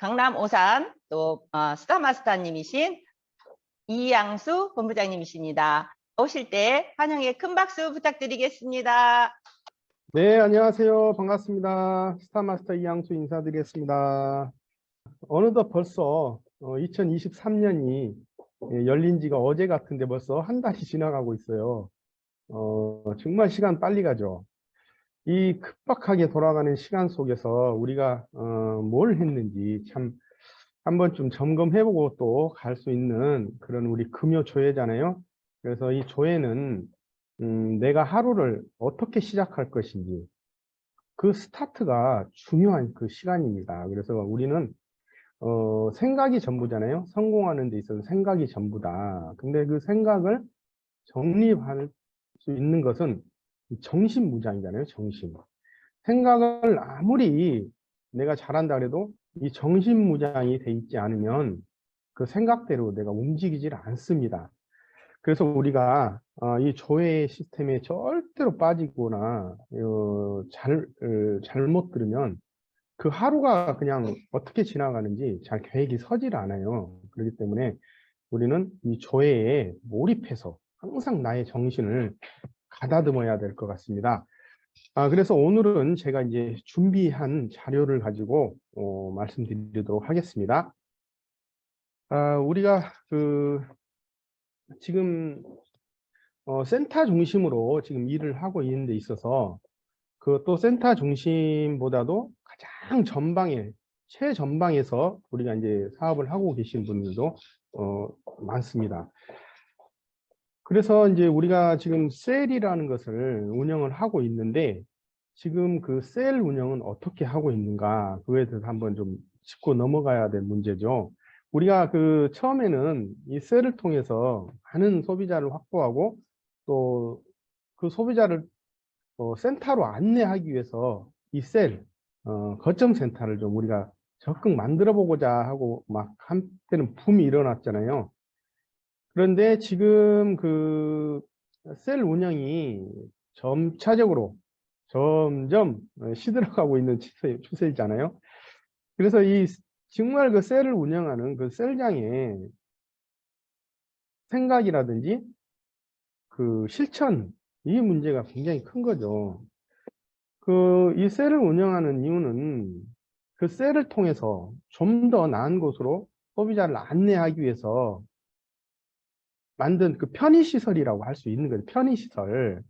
강남 오산 또 스타마스터님이신 이양수 본부장님이십니다. 오실 때 환영의 큰 박수 부탁드리겠습니다. 네, 안녕하세요. 반갑습니다. 스타마스터 이양수 인사드리겠습니다. 어느덧 벌써 2023년이 열린 지가 어제 같은데 벌써 한 달이 지나가고 있어요. 정말 시간 빨리 가죠. 이 급박하게 돌아가는 시간 속에서 우리가 뭘 했는지 참 한 번쯤 점검해보고 또 갈 수 있는 그런 우리 금요 조회잖아요. 그래서 이 조회는 내가 하루를 어떻게 시작할 것인지 그 스타트가 중요한 그 시간입니다. 그래서 우리는 생각이 전부잖아요. 성공하는 데 있어서 생각이 전부다. 근데 그 생각을 정립할 수 있는 것은 정신무장이잖아요. 정신. 생각을 아무리 내가 잘한다 그래도 이 정신무장이 돼 있지 않으면 그 생각대로 내가 움직이질 않습니다. 그래서 우리가 이 조회 시스템에 절대로 빠지거나 잘못 들으면 그 하루가 그냥 어떻게 지나가는지 잘 계획이 서질 않아요. 그렇기 때문에 우리는 이 조회에 몰입해서 항상 나의 정신을 가다듬어야 될 것 같습니다. 그래서 오늘은 제가 이제 준비한 자료를 가지고 말씀드리도록 하겠습니다. 우리가 지금 센터 중심으로 지금 일을 하고 있는 데 있어서 그 또 센터 중심보다도 가장 전방에 최전방에서 우리가 이제 사업을 하고 계신 분들도 많습니다. 그래서 이제 우리가 지금 셀이라는 것을 운영을 하고 있는데 지금 그 셀 운영은 어떻게 하고 있는가 그거에 대해서 한번 좀 짚고 넘어가야 될 문제죠. 우리가 그 처음에는 이 셀을 통해서 많은 소비자를 확보하고 또 그 소비자를 센터로 안내하기 위해서 이 셀, 거점 센터를 좀 우리가 적극 만들어 보고자 하고 막 한때는 붐이 일어났잖아요. 그런데 지금 그 셀 운영이 점차적으로 점점 시들어가고 있는 추세잖아요. 그래서 이 정말 그 셀을 운영하는 그 셀장의 생각이라든지 그 실천, 이 문제가 굉장히 큰 거죠. 이 셀을 운영하는 이유는 그 셀을 통해서 좀 더 나은 곳으로 소비자를 안내하기 위해서 만든 그 편의시설이라고 할 수 있는 거죠. 편의시설.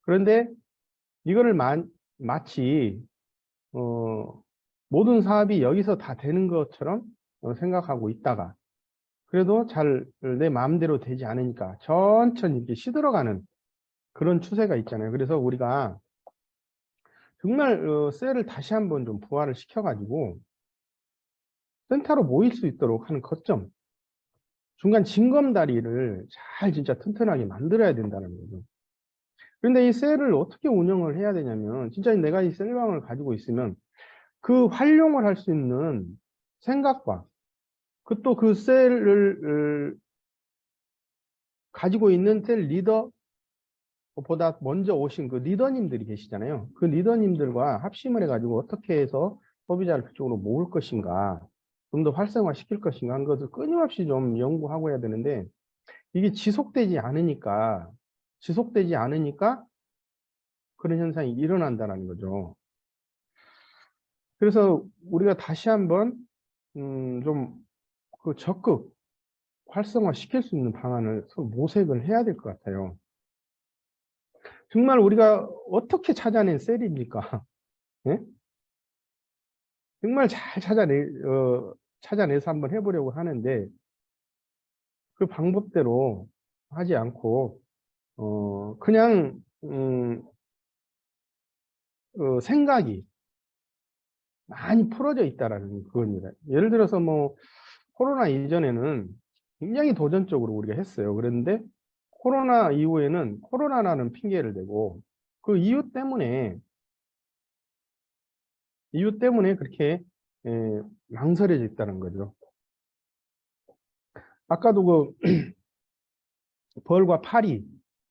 그런데 이거를 마치 모든 사업이 여기서 다 되는 것처럼 생각하고 있다가 그래도 잘 내 마음대로 되지 않으니까 천천히 이렇게 시들어가는 그런 추세가 있잖아요. 그래서 우리가 정말 셀을 다시 한번 좀 부활을 시켜가지고 센터로 모일 수 있도록 하는 거점, 중간 징검다리를 잘 진짜 튼튼하게 만들어야 된다는 거죠. 그런데 이 셀을 어떻게 운영을 해야 되냐면 진짜 내가 이 셀방을 가지고 있으면 그 활용을 할 수 있는 생각과 그 또 그 셀을 가지고 있는 셀 리더보다 먼저 오신 그 리더님들이 계시잖아요. 그 리더님들과 합심을 해가지고 어떻게 해서 소비자를 그쪽으로 모을 것인가, 좀 더 활성화 시킬 것인가 하는 것을 끊임없이 좀 연구하고 해야 되는데 이게 지속되지 않으니까 그런 현상이 일어난다는 거죠. 그래서 우리가 다시 한번 좀 그 적극 활성화 시킬 수 있는 방안을 서로 모색을 해야 될 것 같아요. 정말 우리가 어떻게 찾아낸 셀입니까? 예? 정말 잘 찾아내서 한번 해보려고 하는데 그 방법대로 하지 않고 그냥 생각이 많이 풀어져 있다라는 그겁니다. 예를 들어서 뭐 코로나 이전에는 굉장히 도전적으로 우리가 했어요. 그런데 코로나 이후에는 코로나라는 핑계를 대고 그 이유 때문에 그렇게 망설여져 있다는 거죠. 아까도 벌과 파리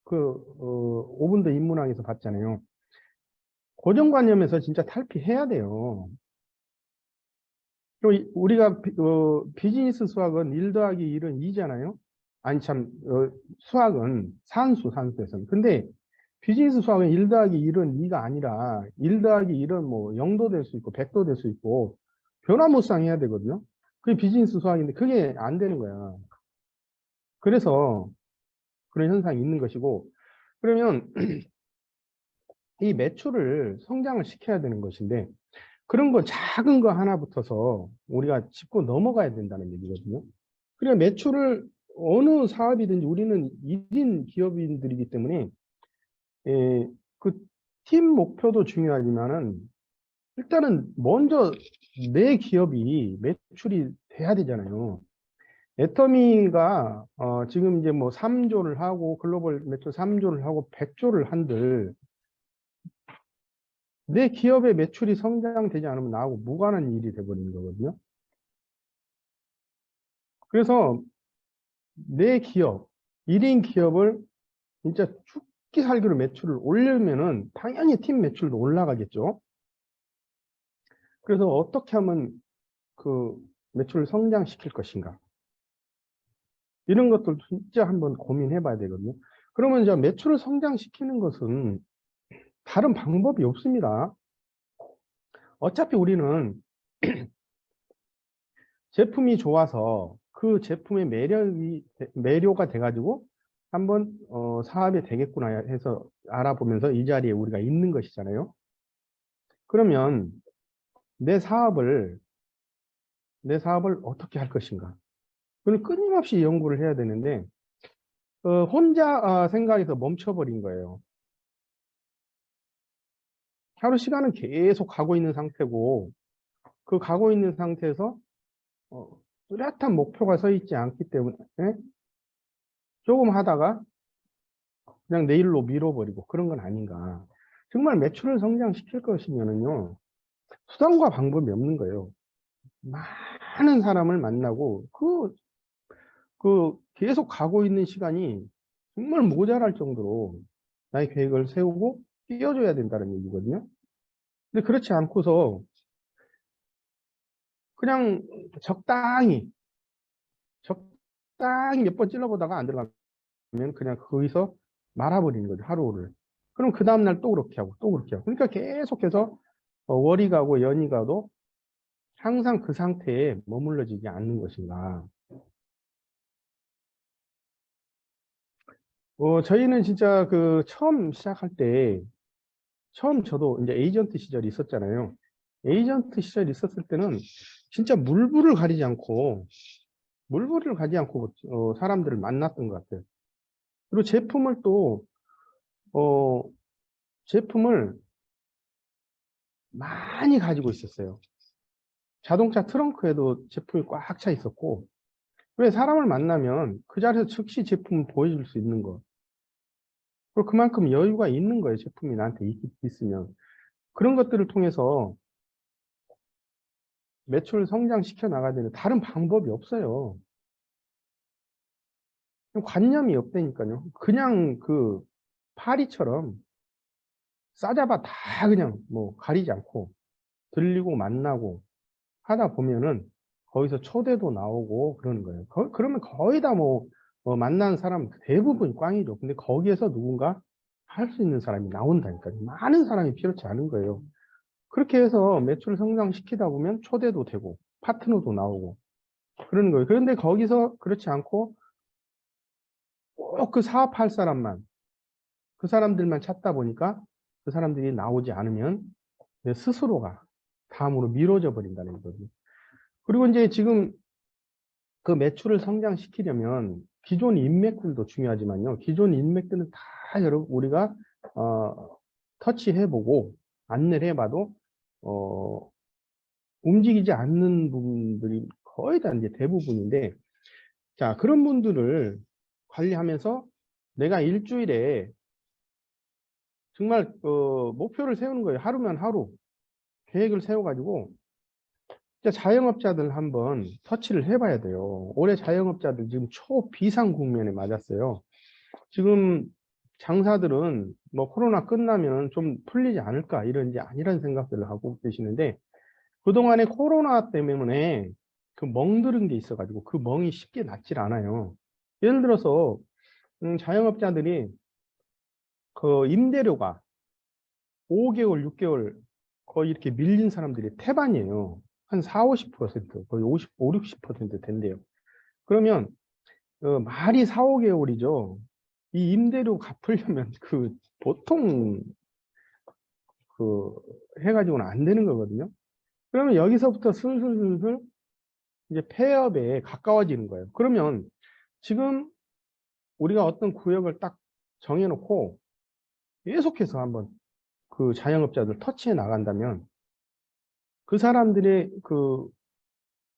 5분도 인문학에서 봤잖아요. 고정관념에서 진짜 탈피해야 돼요. 그리고 우리가 비즈니스 수학은 1 더하기 1은 2잖아요. 아니 참 수학은 산수에서는. 근데 비즈니스 수학은 1 더하기 1은 2가 아니라 1 더하기 1은 뭐 0도 될 수 있고 100도 될 수 있고 변화무쌍 해야 되거든요. 그게 비즈니스 수학인데 그게 안 되는 거야. 그래서 그런 현상이 있는 것이고, 그러면 이 매출을 성장을 시켜야 되는 것인데 그런 거 작은 거 하나부터서 우리가 짚고 넘어가야 된다는 얘기거든요. 그러니까 매출을 어느 사업이든지 우리는 1인 기업인들이기 때문에 그 팀 목표도 중요하지만은 일단은 먼저 내 기업이 매출이 돼야 되잖아요. 애터미가 지금 이제 뭐 3조를 하고 글로벌 매출 3조를 하고 100조를 한들 내 기업의 매출이 성장되지 않으면 나하고 무관한 일이 돼버리는 거거든요. 그래서 내 기업, 1인 기업을 진짜 죽기 살기로 매출을 올리면은 당연히 팀 매출도 올라가겠죠. 그래서 어떻게 하면 그 매출을 성장시킬 것인가. 이런 것들 진짜 한번 고민해 봐야 되거든요. 그러면 이제 매출을 성장시키는 것은 다른 방법이 없습니다. 어차피 우리는 제품이 좋아서 그 제품의 매료가 돼가지고 한번 사업이 되겠구나 해서 알아보면서 이 자리에 우리가 있는 것이잖아요. 그러면 내 사업을 어떻게 할 것인가? 그걸 끊임없이 연구를 해야 되는데 혼자 생각해서 멈춰버린 거예요. 하루 시간은 계속 가고 있는 상태고 그 가고 있는 상태에서 뚜렷한 목표가 서 있지 않기 때문에 조금 하다가 그냥 내일로 미뤄버리고 그런 건 아닌가. 정말 매출을 성장시킬 것이면은요, 수단과 방법이 없는 거예요. 많은 사람을 만나고 계속 가고 있는 시간이 정말 모자랄 정도로 나의 계획을 세우고 뛰어줘야 된다는 얘기거든요. 근데 그렇지 않고서 그냥 적당히 몇 번 찔러보다가 안 들어가면 그냥 거기서 말아버리는 거죠, 하루를. 그럼 그 다음날 또 그렇게 하고 또 그렇게 하고. 그러니까 계속해서 월이 가고 연이 가도 항상 그 상태에 머물러지지 않는 것인가. 저희는 진짜 그 처음 시작할 때, 처음 저도 이제 에이전트 시절이 있었잖아요. 에이전트 시절이 있었을 때는 진짜 물불을 가지 않고 사람들을 만났던 것 같아요. 그리고 어, 제품을 많이 가지고 있었어요. 자동차 트렁크에도 제품이 꽉 차 있었고, 왜 사람을 만나면 그 자리에서 즉시 제품을 보여줄 수 있는 거. 그리고 그만큼 여유가 있는 거예요. 제품이 나한테 있으면. 그런 것들을 통해서 매출을 성장시켜 나가야 되는 다른 방법이 없어요. 관념이 없다니까요. 그냥 그 파리처럼 싸잡아 다 그냥 뭐 가리지 않고 들리고 만나고 하다 보면은 거기서 초대도 나오고 그러는 거예요. 그러면 거의 다 만나는 사람 대부분이 꽝이죠. 근데 거기에서 누군가 할 수 있는 사람이 나온다니까요. 많은 사람이 필요치 않은 거예요. 그렇게 해서 매출을 성장시키다 보면 초대도 되고 파트너도 나오고 그러는 거예요. 그런데 거기서 그렇지 않고 꼭 그 사업할 사람만, 그 사람들만 찾다 보니까 그 사람들이 나오지 않으면 내 스스로가 다음으로 미뤄져 버린다는 거죠. 그리고 이제 지금 그 매출을 성장시키려면 기존 인맥들도 중요하지만요. 기존 인맥들은 다 우리가 터치해보고 안내를 해봐도 움직이지 않는 분들이 거의 다 이제 대부분인데, 자, 그런 분들을 관리하면서 내가 일주일에 정말 목표를 세우는 거예요. 하루면 하루 계획을 세워가지고 진짜 자영업자들 한번 터치를 해봐야 돼요. 올해 자영업자들 지금 초비상 국면에 맞았어요. 지금 장사들은 뭐 코로나 끝나면 좀 풀리지 않을까 이런 생각들을 하고 계시는데 그동안에 코로나 때문에 그 멍들은 게 있어가지고 그 멍이 쉽게 낫질 않아요. 예를 들어서 자영업자들이 그 임대료가 5개월, 6개월 거의 이렇게 밀린 사람들이 태반이에요. 한 4, 50%, 거의 50, 60% 된대요. 그러면 말이 4, 5개월이죠. 이 임대료 갚으려면 그 보통 그 해가지고는 안 되는 거거든요. 그러면 여기서부터 슬슬슬슬 이제 폐업에 가까워지는 거예요. 그러면 지금 우리가 어떤 구역을 딱 정해놓고 계속해서 한번 그 자영업자들 터치해 나간다면 그 사람들의 그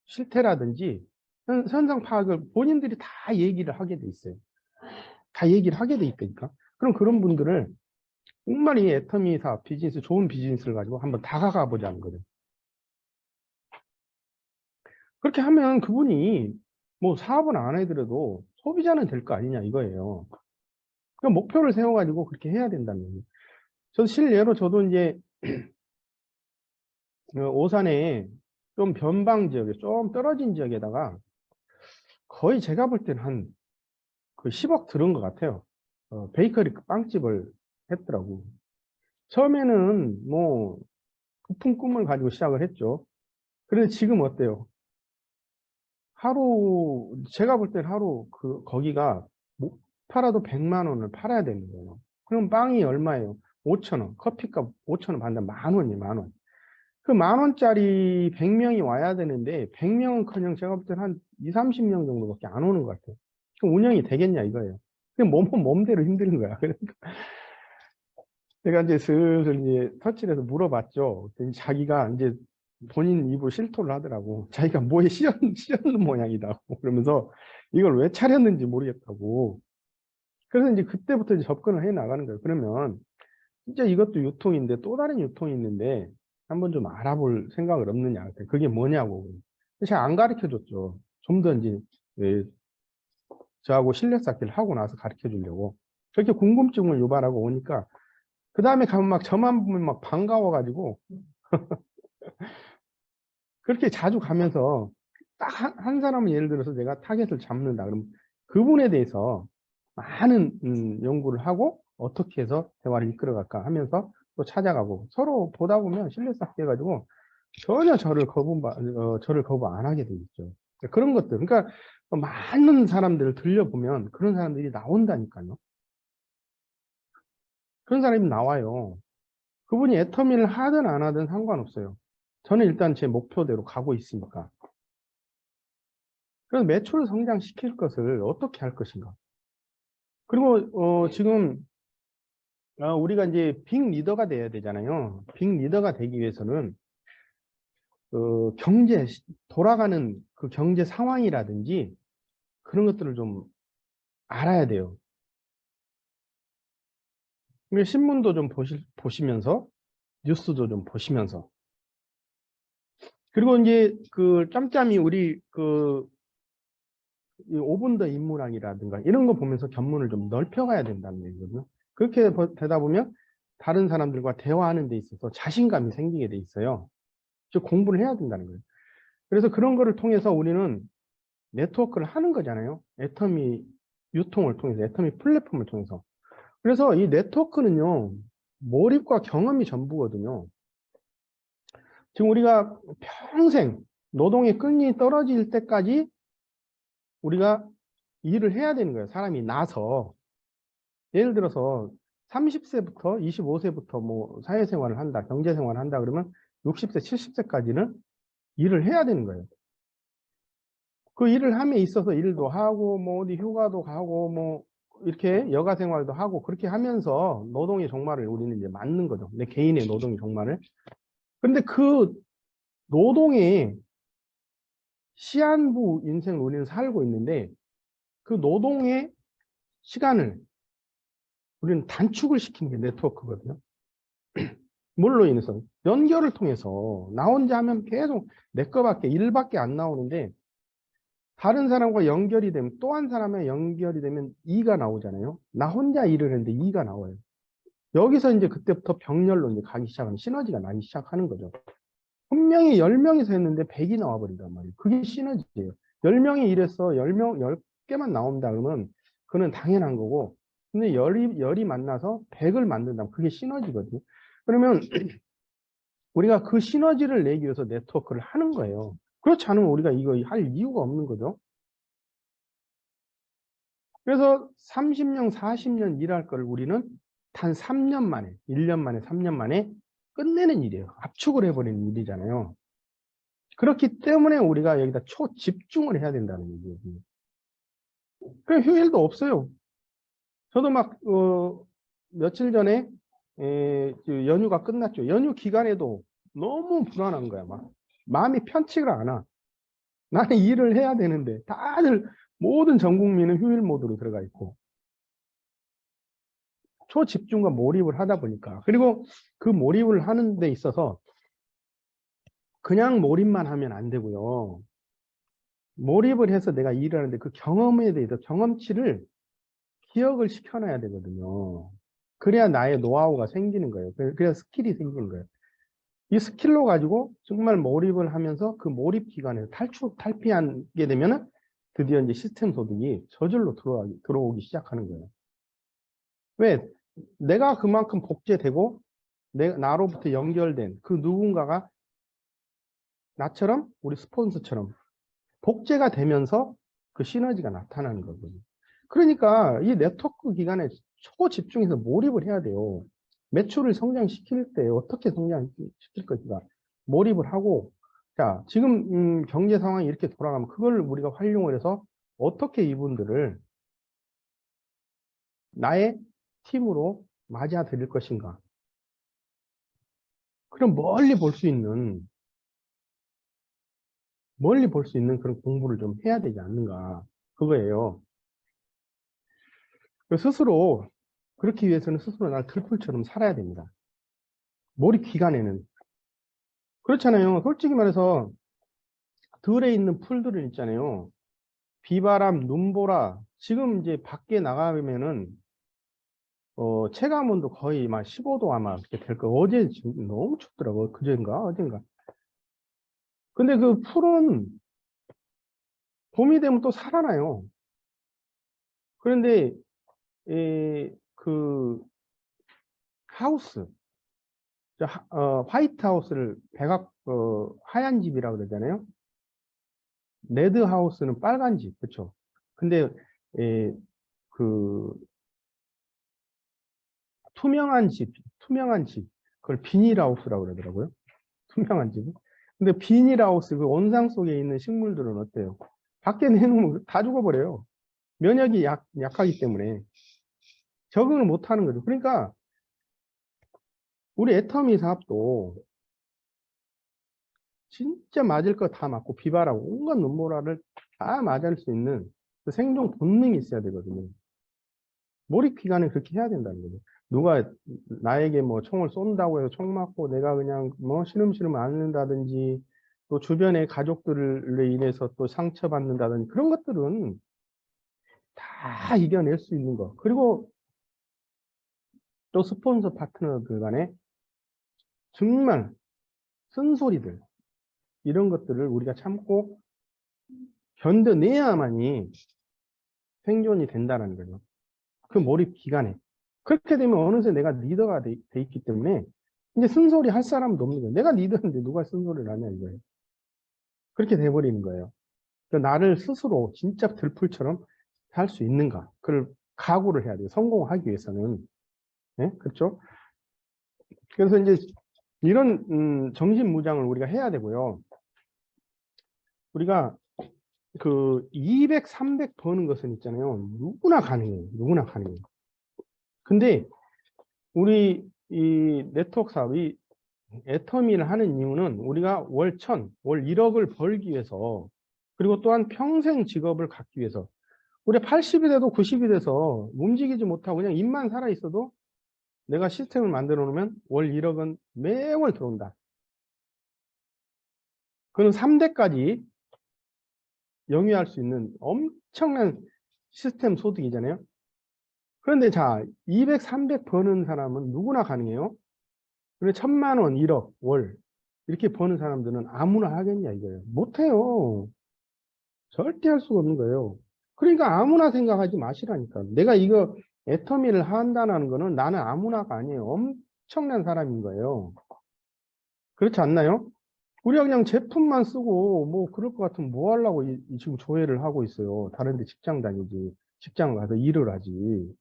실태라든지 현상 파악을 본인들이 다 얘기를 하게 돼 있어요. 다 얘기를 하게 돼 있다니까. 그럼 그런 분들을 정말 이 애터미 사업 비즈니스, 좋은 비즈니스를 가지고 한번 다가가 보자는 거죠. 그렇게 하면 그분이 뭐 사업은 안 해더라도 소비자는 될 거 아니냐 이거예요. 그 목표를 세워가지고 그렇게 해야 된다는 거예요. 저 실례로 저도 이제 오산에 좀 변방 지역에 좀 떨어진 지역에다가 거의 제가 볼 때는 한 그 10억 들은 것 같아요. 베이커리 빵집을 했더라고. 처음에는 뭐 부푼 꿈을 가지고 시작을 했죠. 그런데 지금 어때요? 하루 제가 볼 때는 하루 그 거기가 뭐 팔아도 100만 원을 팔아야 되는 거예요. 그럼 빵이 얼마예요? 5천 원. 커피값 5천 원 받는다. 만 원이에요, 만 원. 그 만 원짜리 100명이 와야 되는데 100명은커녕 제가 볼 때는 한 2, 30명 정도밖에 안 오는 것 같아요. 그럼 운영이 되겠냐 이거예요. 그냥 몸대로 힘든 거야. 그러니까 제가 이제 슬슬 이제 터치를 해서 물어봤죠. 그랬더니 자기가 이제 본인 입으로 실토를 하더라고. 자기가 뭐에 씌었는 모양이다고. 그러면서 이걸 왜 차렸는지 모르겠다고. 그래서 이제 그때부터 이제 접근을 해 나가는 거예요. 그러면 진짜 이것도 유통인데 또 다른 유통이 있는데 한번 좀 알아볼 생각을 없느냐. 그게 뭐냐고. 제가 안 가르쳐 줬죠. 좀 더 이제 예, 저하고 신뢰 쌓기를 하고 나서 가르쳐 주려고. 그렇게 궁금증을 유발하고 오니까 그 다음에 가면 막 저만 보면 막 반가워가지고 그렇게 자주 가면서 딱 한 사람은 예를 들어서 내가 타겟을 잡는다. 그럼 그분에 대해서 많은 연구를 하고 어떻게 해서 대화를 이끌어갈까 하면서 또 찾아가고 서로 보다 보면 신뢰 쌓게 해가지고 전혀 저를 거부 안 하게 돼 있죠. 그런 것들. 그러니까 많은 사람들을 들려보면 그런 사람들이 나온다니까요. 그런 사람이 나와요. 그분이 애터미를 하든 안 하든 상관없어요. 저는 일단 제 목표대로 가고 있으니까. 그래서 매출을 성장시킬 것을 어떻게 할 것인가. 그리고 지금 우리가 이제 빅 리더가 돼야 되잖아요. 빅 리더가 되기 위해서는 돌아가는 그 경제 상황이라든지 그런 것들을 좀 알아야 돼요. 신문도 좀 보시면서 뉴스도 좀 보시면서 그리고 이제 그 짬짬이 우리 그 5분 더 인문학이라든가 이런 거 보면서 견문을 좀 넓혀가야 된다는 얘기거든요. 그렇게 되다 보면 다른 사람들과 대화하는 데 있어서 자신감이 생기게 돼 있어요. 즉 공부를 해야 된다는 거예요. 그래서 그런 거를 통해서 우리는 네트워크를 하는 거잖아요. 애터미 유통을 통해서, 애터미 플랫폼을 통해서. 그래서 이 네트워크는요, 몰입과 경험이 전부거든요. 지금 우리가 평생 노동의 끈이 떨어질 때까지 우리가 일을 해야 되는 거예요. 사람이 나서. 예를 들어서 30세부터 25세부터 뭐 사회생활을 한다, 경제생활을 한다 그러면 60세, 70세까지는 일을 해야 되는 거예요. 그 일을 함에 있어서 일도 하고 뭐 어디 휴가도 가고 뭐 이렇게 여가 생활도 하고 그렇게 하면서 노동의 종말을 우리는 이제 맞는 거죠. 내 개인의 노동의 종말을. 그런데 그 노동의 시한부 인생을 우리는 살고 있는데 그 노동의 시간을 우리는 단축을 시키는 게 네트워크거든요. 뭘로 인해서? 연결을 통해서. 나 혼자 하면 계속 내 거밖에, 일밖에 안 나오는데 다른 사람과 연결이 되면 또 한 사람과 연결이 되면 2가 나오잖아요. 나 혼자 일을 했는데 2가 나와요. 여기서 이제 그때부터 병렬로 이제 가기 시작하는 시너지가 나기 시작하는 거죠. 분명히 10명이서 했는데 100이 나와버린단 말이에요. 그게 시너지예요. 10명이 일해서 10개만 나온다 그러면 그는 당연한 거고, 근데 열이 만나서 100을 만든다면 그게 시너지거든요. 그러면 우리가 그 시너지를 내기 위해서 네트워크를 하는 거예요. 그렇지 않으면 우리가 이거 할 이유가 없는 거죠. 그래서 30년, 40년 일할 거를 우리는 단 3년 만에, 1년 만에, 3년 만에 끝내는 일이에요. 압축을 해버리는 일이잖아요. 그렇기 때문에 우리가 여기다 초집중을 해야 된다는 얘기예요. 그럼 휴일도 없어요. 저도 막, 며칠 전에, 그 연휴가 끝났죠. 연휴 기간에도 너무 불안한 거야. 막, 마음이 편치가 않아. 나는 일을 해야 되는데, 다들, 모든 전 국민은 휴일 모드로 들어가 있고, 초집중과 몰입을 하다 보니까. 그리고 그 몰입을 하는 데 있어서, 그냥 몰입만 하면 안 되고요. 몰입을 해서 내가 일을 하는데 그 경험에 대해서 경험치를 기억을 시켜놔야 되거든요. 그래야 나의 노하우가 생기는 거예요. 그래야 스킬이 생기는 거예요. 이 스킬로 가지고 정말 몰입을 하면서 그 몰입 기간에서 탈피하게 되면은 드디어 이제 시스템 소득이 저절로 들어오기 시작하는 거예요. 왜? 내가 그만큼 복제되고 나로부터 연결된 그 누군가가 나처럼 우리 스폰서처럼 복제가 되면서 그 시너지가 나타나는 거거든요. 그러니까 이 네트워크 기간에 초집중해서 몰입을 해야 돼요. 매출을 성장시킬 때 어떻게 성장시킬 것인가 몰입을 하고, 자, 지금 경제 상황이 이렇게 돌아가면 그걸 우리가 활용을 해서 어떻게 이분들을 나의 팀으로 맞아들일 것인가. 그럼 멀리 볼 수 있는 그런 공부를 좀 해야 되지 않는가, 그거예요. 스스로 그렇기 위해서는 스스로 날 들풀처럼 살아야 됩니다. 몰입 기간에는. 그렇잖아요. 솔직히 말해서 들에 있는 풀들은 있잖아요. 비바람, 눈보라. 지금 이제 밖에 나가면은 체감온도 거의 막 15도 아마 이렇게 될 거예요. 어제 지금 너무 춥더라고요. 그제인가 어젠가. 근데 그 풀은 봄이 되면 또 살아나요. 그런데 그 하우스, 화이트 하우스를 하얀 집이라고 그러잖아요. 레드 하우스는 빨간 집, 그렇죠? 근데 그 투명한 집, 그걸 비닐하우스라고 그러더라고요. 투명한 집. 근데 비닐하우스 그 온상 속에 있는 식물들은 어때요? 밖에 내놓으면 다 죽어버려요. 면역이 약하기 때문에 적응을 못 하는 거죠. 그러니까 우리 애터미 사업도 진짜 맞을 거 다 맞고 비바람, 온갖 눈보라를 다 맞을 수 있는 그 생존 본능이 있어야 되거든요. 몰입 기간에 그렇게 해야 된다는 거죠. 누가 나에게 뭐 총을 쏜다고 해서 총 맞고 내가 그냥 뭐 시름시름 앓는다든지 또 주변의 가족들로 인해서 또 상처받는다든지 그런 것들은 다 이겨낼 수 있는 거. 그리고 또 스폰서 파트너들 간에 정말 쓴소리들 이런 것들을 우리가 참고 견뎌내야만이 생존이 된다는 거죠. 그 몰입 기간에. 그렇게 되면 어느새 내가 리더가 돼 있기 때문에 이제 쓴소리 할 사람도 없는 거예요. 내가 리더인데 누가 쓴소리를 하냐 이거예요. 그렇게 돼버리는 거예요. 그러니까 나를 스스로 진짜 들풀처럼 할 수 있는가. 그걸 각오를 해야 돼요. 성공하기 위해서는. 네? 그렇죠? 그래서 이제 이런 정신무장을 우리가 해야 되고요. 우리가 그 200, 300 버는 것은 있잖아요. 누구나 가능해요. 누구나 가능해요. 근데 우리 이 네트워크 사업이 애터미를 하는 이유는 우리가 월 1000, 월 1억을 벌기 위해서 그리고 또한 평생 직업을 갖기 위해서 우리 80이 돼도 90이 돼서 움직이지 못하고 그냥 입만 살아 있어도 내가 시스템을 만들어 놓으면 월 1억은 매월 들어온다. 그는 3대까지 영위할 수 있는 엄청난 시스템 소득이잖아요. 그런데 자, 200, 300 버는 사람은 누구나 가능해요. 근데 1000만 원, 1억 월. 이렇게 버는 사람들은 아무나 하겠냐 이거예요. 못해요. 절대 할 수가 없는 거예요. 그러니까 아무나 생각하지 마시라니까. 내가 이거 애터미를 한다는 거는 나는 아무나가 아니에요. 엄청난 사람인 거예요. 그렇지 않나요? 우리가 그냥 제품만 쓰고 뭐 그럴 것 같으면 뭐 하려고 지금 조회를 하고 있어요. 다른 데 직장 다니지. 직장 가서 일을 하지.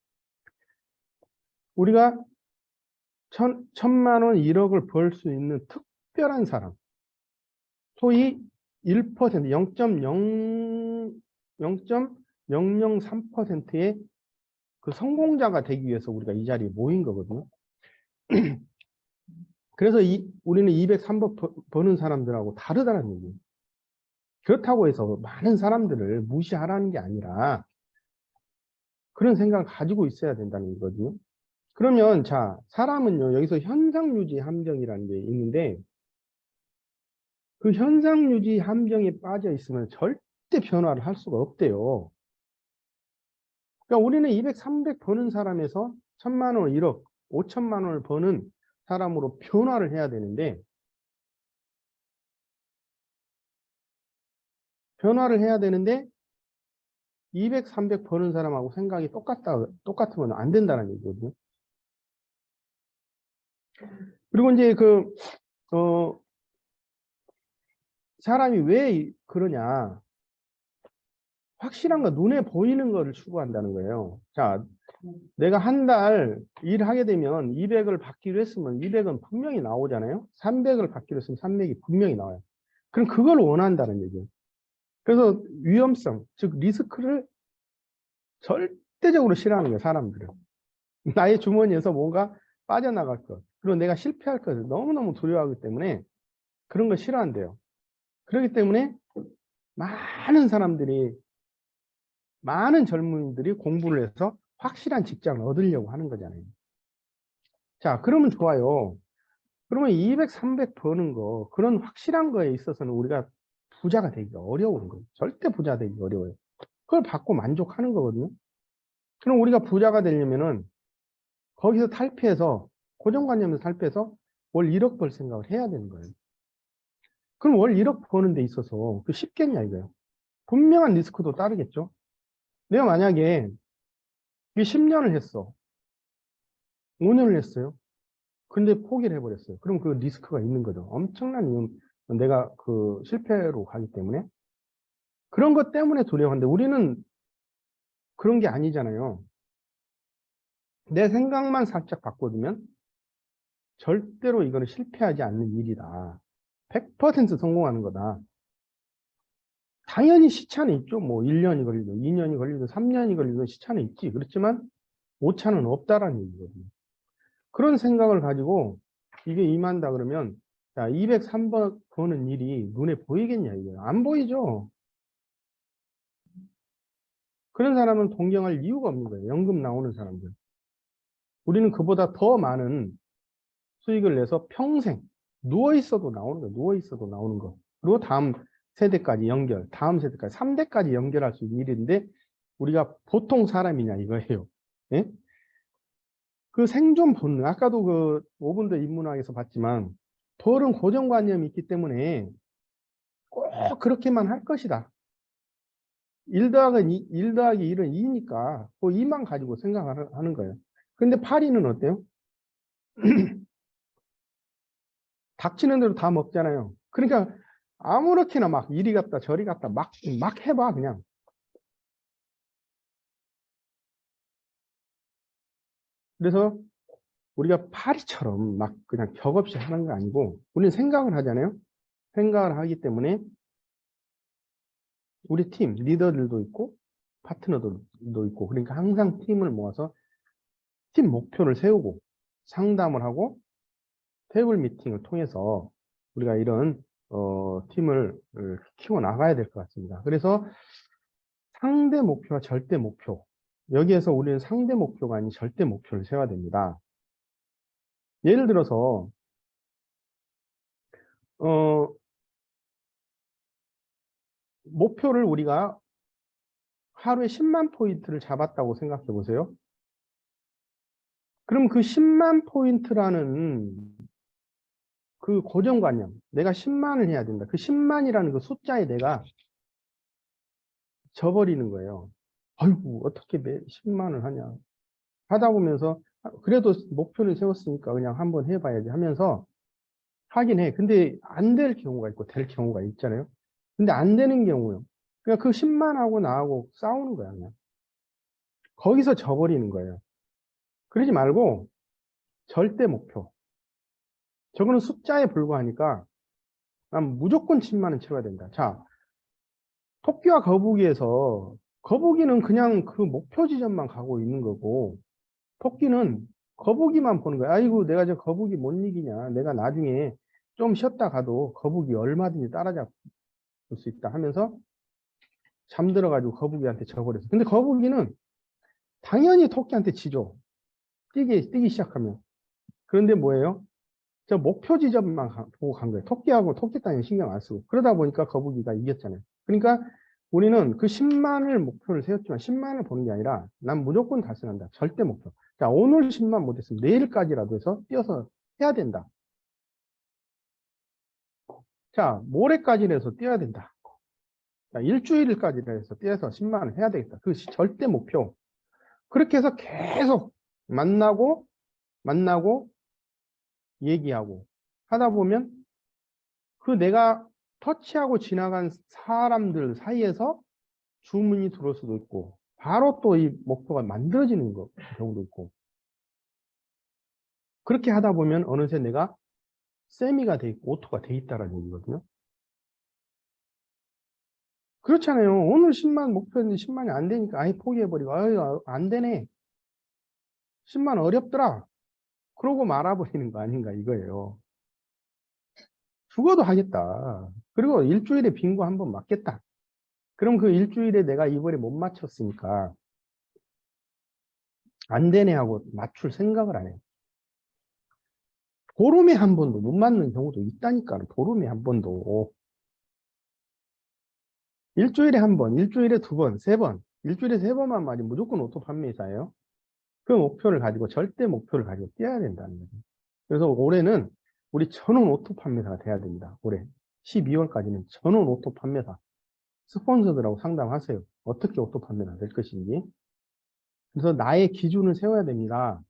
우리가 1,000만 원, 1억을 벌 수 있는 특별한 사람. 소위 1%, 0.003%의 그 성공자가 되기 위해서 우리가 이 자리에 모인 거거든요. 그래서 우리는 203번 버는 사람들하고 다르다는 얘기예요. 그렇다고 해서 많은 사람들을 무시하라는 게 아니라 그런 생각을 가지고 있어야 된다는 거거든요. 그러면 자, 사람은요, 여기서 현상유지 함정이라는 게 있는데 그 현상유지 함정에 빠져 있으면 절대 변화를 할 수가 없대요. 그러니까 우리는 200, 300 버는 사람에서 1,000만 원, 1억, 5천만 원을 버는 사람으로 변화를 해야 되는데 변화를 해야 되는데 200, 300 버는 사람하고 생각이 똑같으면 안 된다는 얘기거든요. 그리고 이제 사람이 왜 그러냐. 확실한 거, 눈에 보이는 거를 추구한다는 거예요. 자, 내가 한 달 일하게 되면 200을 받기로 했으면 200은 분명히 나오잖아요. 300을 받기로 했으면 300이 분명히 나와요. 그럼 그걸 원한다는 얘기예요. 그래서 위험성, 즉 리스크를 절대적으로 싫어하는 거예요, 사람들은. 나의 주머니에서 뭔가 빠져나갈 것, 그리고 내가 실패할 것을 너무너무 두려워하기 때문에 그런 거 싫어한대요. 그렇기 때문에 많은 사람들이, 많은 젊은이들이 공부를 해서 확실한 직장을 얻으려고 하는 거잖아요. 자, 그러면 좋아요. 그러면 200, 300 버는 거, 그런 확실한 거에 있어서는 우리가 부자가 되기가 어려운 거예요. 절대 부자 되기 어려워요. 그걸 받고 만족하는 거거든요. 그럼 우리가 부자가 되려면은 거기서 탈피해서, 고정관념에서 탈피해서 월 1억 벌 생각을 해야 되는 거예요. 그럼 월 1억 버는 데 있어서 그 쉽겠냐 이거예요. 분명한 리스크도 따르겠죠. 내가 만약에 10년을 했어. 5년을 했어요. 근데 포기를 해버렸어요. 그럼 그 리스크가 있는 거죠. 엄청난 이유, 내가 그 실패로 가기 때문에. 그런 것 때문에 두려워하는데 우리는 그런 게 아니잖아요. 내 생각만 살짝 바꿔두면 절대로 이거는 실패하지 않는 일이다. 100% 성공하는 거다. 당연히 시차는 있죠. 뭐 1년이 걸리든 2년이 걸리든 3년이 걸리든 시차는 있지. 그렇지만 오차는 없다라는 얘기거든요. 그런 생각을 가지고 이게 임한다 그러면 자, 203번 버는 일이 눈에 보이겠냐 이거예요. 안 보이죠. 그런 사람은 동경할 이유가 없는 거예요. 연금 나오는 사람들. 우리는 그보다 더 많은 수익을 내서 평생 누워있어도 나오는 거예요. 누워있어도 나오는 거. 그리고 다음 세대까지 연결, 다음 세대까지 3대까지 연결할 수 있는 일인데 우리가 보통 사람이냐 이거예요. 예? 그 생존 본능, 아까도 그 5분 더 인문학에서 봤지만 벌은 고정관념이 있기 때문에 꼭 그렇게만 할 것이다. 1 더하기 1은 2니까 그 2만 가지고 생각하는 거예요. 근데 8이는 어때요? 닥치는 대로 다 먹잖아요. 그러니까 아무렇게나 막 이리 갔다 저리 갔다 막 해봐 그냥. 그래서 우리가 파리처럼 막 그냥 격 없이 하는 거 아니고 우리는 생각을 하잖아요. 생각을 하기 때문에 우리 팀 리더들도 있고 파트너들도 있고 그러니까 항상 팀을 모아서 팀 목표를 세우고 상담을 하고 테이블 미팅을 통해서 우리가 이런 팀을 키워 나가야 될 것 같습니다. 그래서 상대 목표와 절대 목표, 여기에서 우리는 상대 목표가 아닌 절대 목표를 세워야 됩니다. 예를 들어서 목표를 우리가 하루에 10만 포인트를 잡았다고 생각해 보세요. 그럼 그 10만 포인트라는 그 고정관념. 내가 10만을 해야 된다. 그 10만이라는 그 숫자에 내가 져버리는 거예요. 아이고, 어떻게 10만을 하냐. 하다 보면서, 그래도 목표를 세웠으니까 그냥 한번 해봐야지 하면서 하긴 해. 근데 안 될 경우가 있고 될 경우가 있잖아요. 근데 안 되는 경우요. 그냥 그 10만하고 나하고 싸우는 거야, 그냥. 거기서 져버리는 거예요. 그러지 말고 절대 목표. 저거는 숫자에 불과하니까 난 무조건 10만은 채워야 된다. 자, 토끼와 거북이에서 거북이는 그냥 그 목표 지점만 가고 있는 거고 토끼는 거북이만 보는 거야. 아이고, 내가 저 거북이 못 이기냐. 내가 나중에 좀 쉬었다 가도 거북이 얼마든지 따라잡을 수 있다 하면서 잠들어가지고 거북이한테 져버렸어. 근데 거북이는 당연히 토끼한테 지죠. 뛰기 시작하면. 그런데 뭐예요? 저 목표 지점만 보고 간 거예요. 토끼하고 토끼 따위는 신경 안 쓰고. 그러다 보니까 거북이가 이겼잖아요. 그러니까 우리는 그 10만을 목표를 세웠지만 10만을 보는 게 아니라 난 무조건 달성한다. 절대 목표. 자, 오늘 10만 못했으면 내일까지라도 해서 뛰어서 해야 된다. 자, 모레까지는 해서 뛰어야 된다. 자, 일주일까지는 해서 뛰어서 10만을 해야 되겠다. 그것이 절대 목표. 그렇게 해서 계속 만나고 얘기하고 하다 보면 그 내가 터치하고 지나간 사람들 사이에서 주문이 들어올 수도 있고 바로 또 이 목표가 만들어지는 경우도 있고 그렇게 하다 보면 어느새 내가 세미가 돼 있고 오토가 돼 있다라는 얘기거든요. 그렇잖아요. 오늘 10만 목표였는데 10만이 안 되니까 아예 포기해버리고 아유 안 되네. 10만 어렵더라. 그러고 말아버리는 거 아닌가 이거예요. 죽어도 하겠다. 그리고 일주일에 빙고 한번 맞겠다. 그럼 그 일주일에 내가 이번에 못 맞췄으니까 안 되네 하고 맞출 생각을 안 해요. 보름에 한 번도 못 맞는 경우도 있다니까. 보름에 한 번도. 일주일에 한 번, 일주일에 두 번, 세 번. 일주일에 세 번만 맞으면 무조건 오토 판매사예요. 그 목표를 가지고 절대 목표를 가지고 뛰어야 된다는 거죠. 그래서 올해는 우리 전원 오토 판매사가 돼야 됩니다. 올해 12월까지는 전원 오토 판매사. 스폰서들하고 상담하세요. 어떻게 오토 판매가 될 것인지. 그래서 나의 기준을 세워야 됩니다.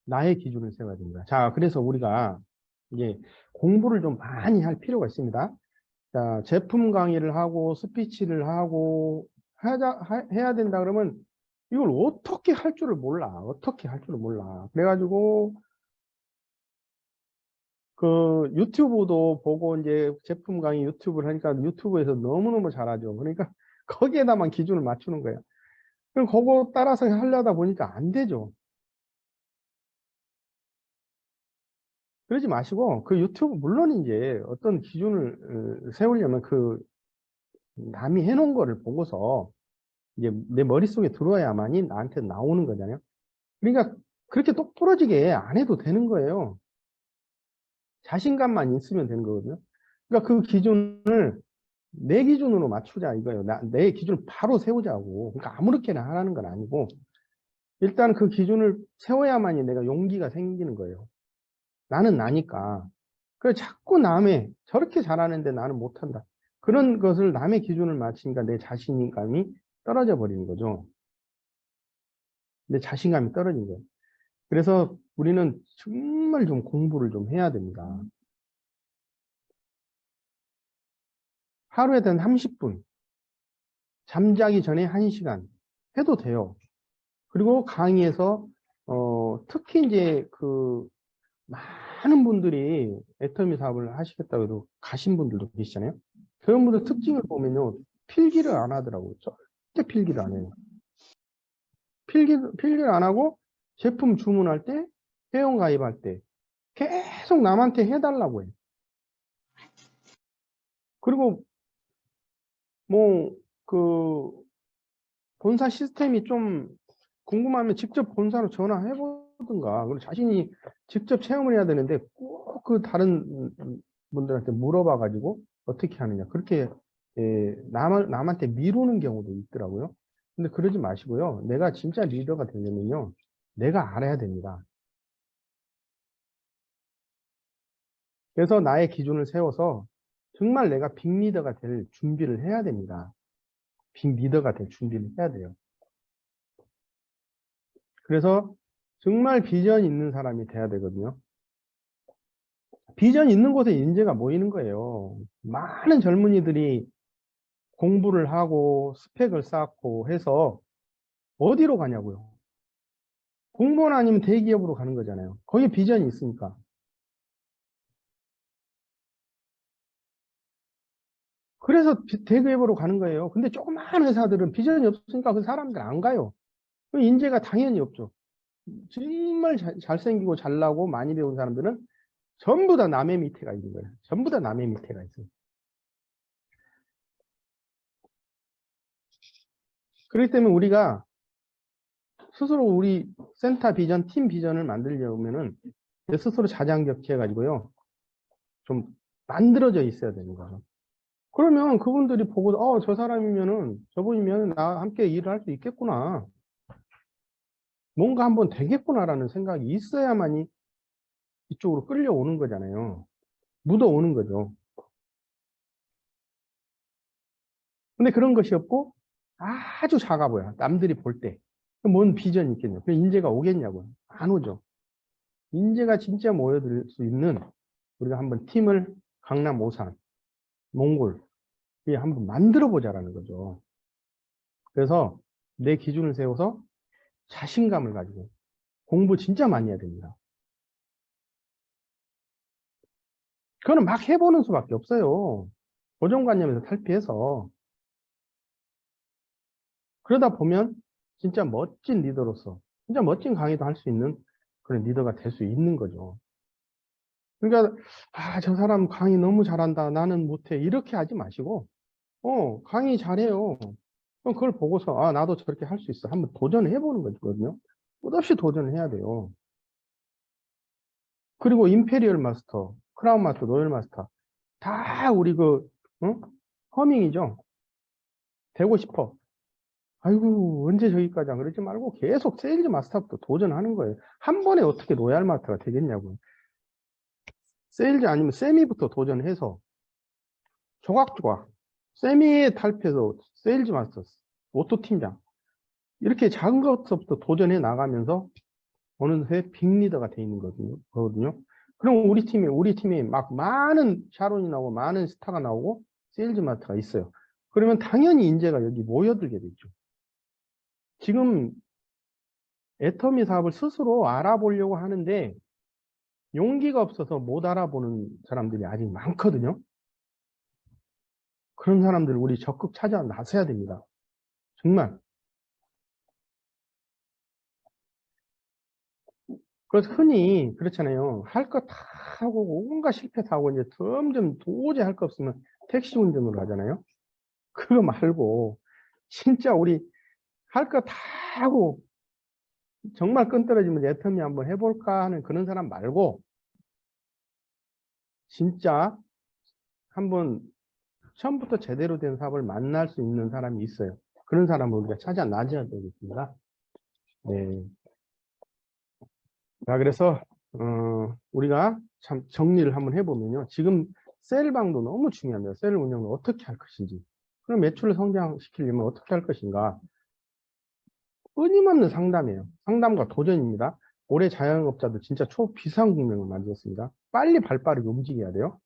나의 기준을 세워야 됩니다. 자, 그래서 우리가 이제 공부를 좀 많이 할 필요가 있습니다. 자, 제품 강의를 하고 스피치를 하고 해야 된다 그러면 이걸 어떻게 할 줄을 몰라. 어떻게 할 줄을 몰라. 그래가지고 그 유튜브도 보고 이제 제품 강의 유튜브를 하니까 유튜브에서 너무너무 잘하죠. 그러니까 거기에다만 기준을 맞추는 거예요. 그럼 그거 따라서 하려다 보니까 안 되죠. 그러지 마시고 그 유튜브 물론 이제 어떤 기준을 세우려면 그 남이 해놓은 거를 보고서 이제 내 머릿속에 들어야만이 나한테 나오는 거잖아요. 그러니까 그렇게 똑부러지게 안 해도 되는 거예요. 자신감만 있으면 되는 거거든요. 그러니까 그 기준을 내 기준으로 맞추자 이거예요. 내 기준을 바로 세우자고. 그러니까 아무렇게나 하라는 건 아니고 일단 그 기준을 세워야만이 내가 용기가 생기는 거예요. 나는 나니까. 그래서 자꾸 남의 저렇게 잘하는데 나는 못한다. 그런 것을 남의 기준을 맞추니까 내 자신감이 떨어져 버리는 거죠. 내 자신감이 떨어진 거예요. 그래서 우리는 정말 좀 공부를 좀 해야 됩니다. 하루에 단 30분, 잠자기 전에 1시간 해도 돼요. 그리고 강의에서 특히 이제 그 많은 분들이 애터미 사업을 하시겠다고 해도 가신 분들도 계시잖아요. 그런 분들 특징을 보면요. 필기를 안 하더라고요. 절대 필기를 안 해요. 필기를 안 하고 제품 주문할 때, 회원 가입할 때 계속 남한테 해달라고 해요. 그리고 뭐 그 본사 시스템이 좀 궁금하면 직접 본사로 전화해 보든가. 그리고 자신이 직접 체험을 해야 되는데 꼭 그 다른 분들한테 물어봐 가지고 어떻게 하느냐. 그렇게 남한테 미루는 경우도 있더라고요. 근데 그러지 마시고요. 내가 진짜 리더가 되려면요. 내가 알아야 됩니다. 그래서 나의 기준을 세워서 정말 내가 빅리더가 될 준비를 해야 됩니다. 빅리더가 될 준비를 해야 돼요. 그래서 정말 비전 있는 사람이 돼야 되거든요. 비전 있는 곳에 인재가 모이는 거예요. 많은 젊은이들이 공부를 하고 스펙을 쌓고 해서 어디로 가냐고요. 공무원 아니면 대기업으로 가는 거잖아요. 거기에 비전이 있으니까. 그래서 대기업으로 가는 거예요. 근데 조그마한 회사들은 비전이 없으니까 그 사람들 안 가요. 인재가 당연히 없죠. 정말 잘생기고 잘나고 많이 배운 사람들은 전부 다 남의 밑에가 있는 거예요. 전부 다 남의 밑에가 있어요. 그렇기 때문에 우리가 스스로 우리 센터 비전, 팀 비전을 만들려면은 스스로 자장격취해가지고요. 좀 만들어져 있어야 되는 거죠. 그러면 그분들이 보고, 저 사람이면은, 저분이면 나 함께 일을 할 수 있겠구나. 뭔가 한번 되겠구나라는 생각이 있어야만이 이쪽으로 끌려오는 거잖아요. 묻어오는 거죠. 근데 그런 것이 없고 아주 작아 보여. 남들이 볼 때. 뭔 비전이 있겠냐고. 그 인재가 오겠냐고요. 안 오죠. 인재가 진짜 모여들 수 있는 우리가 한번 팀을 강남, 오산, 몽골 에 한번 만들어 보자라는 거죠. 그래서 내 기준을 세워서 자신감을 가지고 공부 진짜 많이 해야 됩니다. 그거는 막 해보는 수밖에 없어요. 고정관념에서 탈피해서. 그러다 보면 진짜 멋진 리더로서 진짜 멋진 강의도 할 수 있는 그런 리더가 될 수 있는 거죠. 그러니까 저 사람 강의 너무 잘한다. 나는 못해. 이렇게 하지 마시고 강의 잘해요. 그럼 그걸 보고서 나도 저렇게 할 수 있어. 한번 도전해 보는 거거든요. 끝없이 도전을 해야 돼요. 그리고 임페리얼 마스터, 크라운 마스터, 로열 마스터 다 우리 허밍이죠. 되고 싶어. 아이고 언제 저기까지 안 그러지 말고 계속 세일즈 마스터부터 도전하는 거예요. 한 번에 어떻게 로얄 마스터가 되겠냐고요. 세일즈 아니면 세미부터 도전해서 조각조각 세미에 탈피해서 세일즈 마스터, 오토 팀장 이렇게 작은 것부터 도전해 나가면서 어느새 빅리더가 돼 있는 거거든요. 그럼 우리 팀이 막 많은 샤론이 나오고 많은 스타가 나오고 세일즈 마스터가 있어요. 그러면 당연히 인재가 여기 모여들게 되죠. 지금 애터미 사업을 스스로 알아보려고 하는데 용기가 없어서 못 알아보는 사람들이 아직 많거든요. 그런 사람들 우리 적극 찾아 나서야 됩니다. 정말. 그래서 흔히 그렇잖아요. 할 거 다 하고 온갖 실패 다 하고 이제 점점 도저히 할 거 없으면 택시 운전으로 하잖아요. 그거 말고 진짜 우리 할 거 다 하고 정말 끈 떨어지면 애터미 한번 해볼까 하는 그런 사람 말고 진짜 한번 처음부터 제대로 된 사업을 만날 수 있는 사람이 있어요. 그런 사람을 우리가 찾아 나서야 되겠습니다. 네. 자, 그래서 우리가 참 정리를 한번 해보면요. 지금 셀방도 너무 중요합니다. 셀 운영을 어떻게 할 것인지. 그럼 매출을 성장시키려면 어떻게 할 것인가. 끊임없는 상담이에요. 상담과 도전입니다. 올해 자영업자들 진짜 초비상국면을 만들었습니다. 빨리 발빠르게 움직여야 돼요.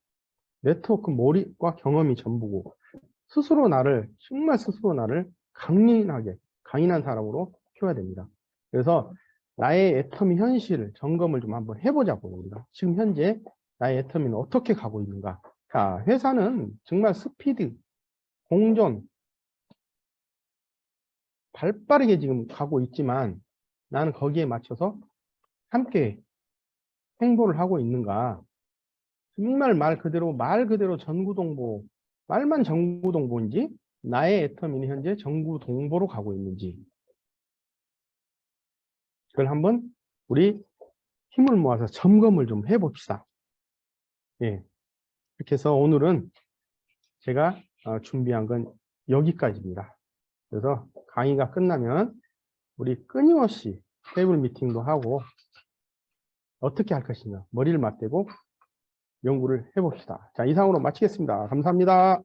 네트워크 몰입과 경험이 전부고 정말 스스로 나를 강인한 사람으로 키워야 됩니다. 그래서 나의 애터미 현실을 점검을 좀 한번 해보자고 합니다. 지금 현재 나의 애터미는 어떻게 가고 있는가. 자, 회사는 정말 스피드, 공존, 발빠르게 지금 가고 있지만 나는 거기에 맞춰서 함께 행보를 하고 있는가. 정말 말 그대로 전구동보, 말만 전구동보인지 나의 애터미는 현재 전구동보로 가고 있는지 그걸 한번 우리 힘을 모아서 점검을 좀 해봅시다. 예. 이렇게 해서 오늘은 제가 준비한 건 여기까지입니다. 그래서 강의가 끝나면 우리 끊임없이 테이블 미팅도 하고 어떻게 할 것이냐 머리를 맞대고 연구를 해봅시다. 자, 이상으로 마치겠습니다. 감사합니다.